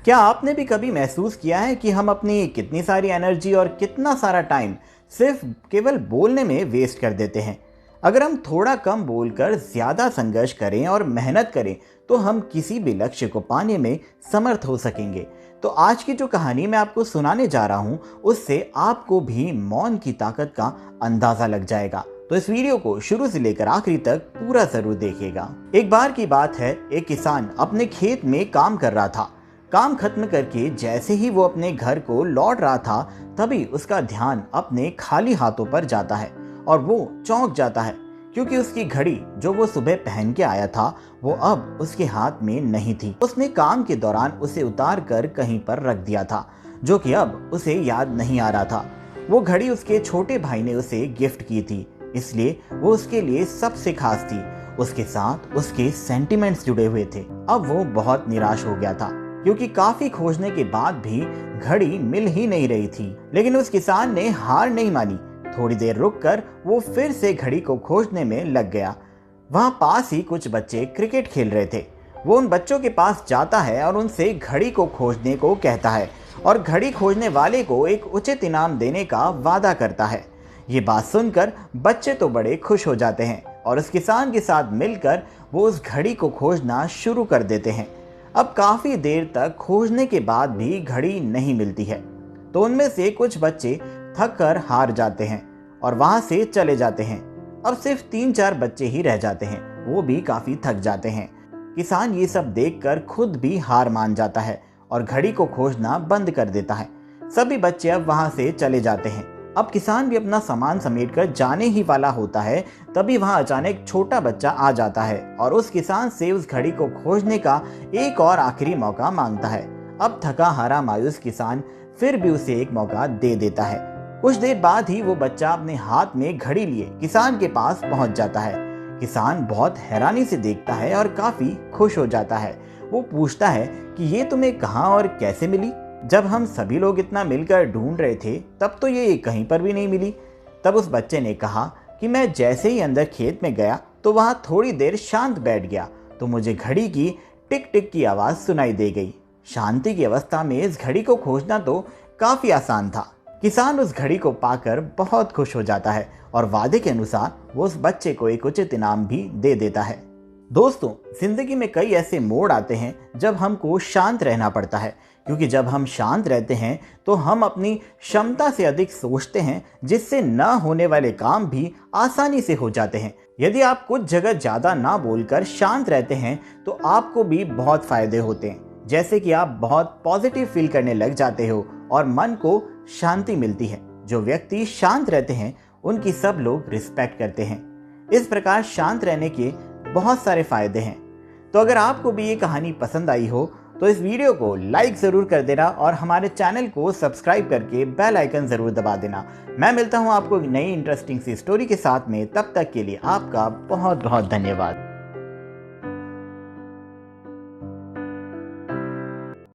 क्या आपने भी कभी महसूस किया है कि हम अपनी कितनी सारी एनर्जी और कितना सारा टाइम सिर्फ केवल बोलने में वेस्ट कर देते हैं? अगर हम थोड़ा कम बोलकर ज़्यादा संघर्ष करें और मेहनत करें तो हम किसी भी लक्ष्य को पाने में समर्थ हो सकेंगे। तो आज की जो कहानी मैं आपको सुनाने जा रहा हूँ उससे आपको भी मौन की ताकत का अंदाज़ा लग जाएगा। तो इस वीडियो को शुरू से लेकर आखिरी तक पूरा ज़रूर देखिएगा। एक बार की बात है, एक किसान अपने खेत में काम कर रहा था। काम खत्म करके जैसे ही वो अपने घर को लौट रहा था तभी उसका ध्यान अपने खाली हाथों पर जाता है और वो चौंक जाता है क्योंकि उसकी घड़ी जो वो सुबह पहन के आया था वो अब उसके हाथ में नहीं थी। उसने काम के दौरान उसे उतार कर कहीं पर रख दिया था जो कि अब उसे याद नहीं आ रहा था। वो घड़ी उसके छोटे भाई ने उसे गिफ्ट की थी, इसलिए वो उसके लिए सबसे खास थी। उसके साथ उसके सेंटिमेंट्स जुड़े हुए थे। अब वो बहुत निराश हो गया था क्योंकि काफी खोजने के बाद भी घड़ी मिल ही नहीं रही थी। लेकिन उस किसान ने हार नहीं मानी। थोड़ी देर रुककर वो फिर से घड़ी को खोजने में लग गया। वहां पास ही कुछ बच्चे क्रिकेट खेल रहे थे। वो उन बच्चों के पास जाता है और उनसे घड़ी को खोजने को कहता है और घड़ी खोजने वाले को एक उचित इनाम देने का वादा करता है। ये बात सुनकर बच्चे तो बड़े खुश हो जाते हैं और उस किसान के साथ मिलकर वो उस घड़ी को खोजना शुरू कर देते हैं। अब काफी देर तक खोजने के बाद भी घड़ी नहीं मिलती है तो उनमें से कुछ बच्चे थक कर हार जाते हैं और वहां से चले जाते हैं। अब सिर्फ 3-4 बच्चे ही रह जाते हैं, वो भी काफी थक जाते हैं। किसान ये सब देखकर खुद भी हार मान जाता है और घड़ी को खोजना बंद कर देता है। सभी बच्चे अब वहां से चले जाते हैं। अब किसान भी अपना सामान समेटकर जाने ही वाला होता है, तभी वहां अचानक एक छोटा बच्चा आ जाता है और उस किसान से उस घड़ी को खोजने का एक और आखिरी मौका मांगता है। अब थका हारा मायूस किसान फिर भी उसे एक मौका दे देता है। कुछ देर बाद ही वो बच्चा अपने हाथ में घड़ी लिए किसान के पास पहुंच जाता है। किसान बहुत हैरानी से देखता है और काफी खुश हो जाता है। वो पूछता है कि ये तुम्हें कहाँ और कैसे मिली? जब हम सभी लोग इतना मिलकर ढूंढ रहे थे तब तो ये कहीं पर भी नहीं मिली। तब उस बच्चे ने कहा कि मैं जैसे ही अंदर खेत में गया तो वहां थोड़ी देर शांत बैठ गया तो मुझे घड़ी की टिक टिक की आवाज़ सुनाई दे गई। शांति की अवस्था में इस घड़ी को खोजना तो काफ़ी आसान था। किसान उस घड़ी को पाकर बहुत खुश हो जाता है और वादे के अनुसार वो उस बच्चे को एक उचित इनाम भी दे देता है। दोस्तों, जिंदगी में कई ऐसे मोड़ आते हैं जब हमको शांत रहना पड़ता है, क्योंकि जब हम शांत रहते हैं तो हम अपनी क्षमता से अधिक सोचते हैं, जिससे न होने वाले काम भी आसानी से हो जाते हैं। यदि आप कुछ जगह ज़्यादा ना बोलकर शांत रहते हैं तो आपको भी बहुत फायदे होते हैं, जैसे कि आप बहुत पॉजिटिव फील करने लग जाते हो और मन को शांति मिलती है। जो व्यक्ति शांत रहते हैं उनकी सब लोग रिस्पेक्ट करते हैं। इस प्रकार शांत रहने के बहुत सारे फायदे हैं। तो अगर आपको भी ये कहानी पसंद आई हो तो इस वीडियो को लाइक ज़रूर कर देना और हमारे चैनल को सब्सक्राइब करके बेल आइकन ज़रूर दबा देना। मैं मिलता हूँ आपको नई इंटरेस्टिंग सी स्टोरी के साथ में। तब तक के लिए आपका बहुत बहुत धन्यवाद।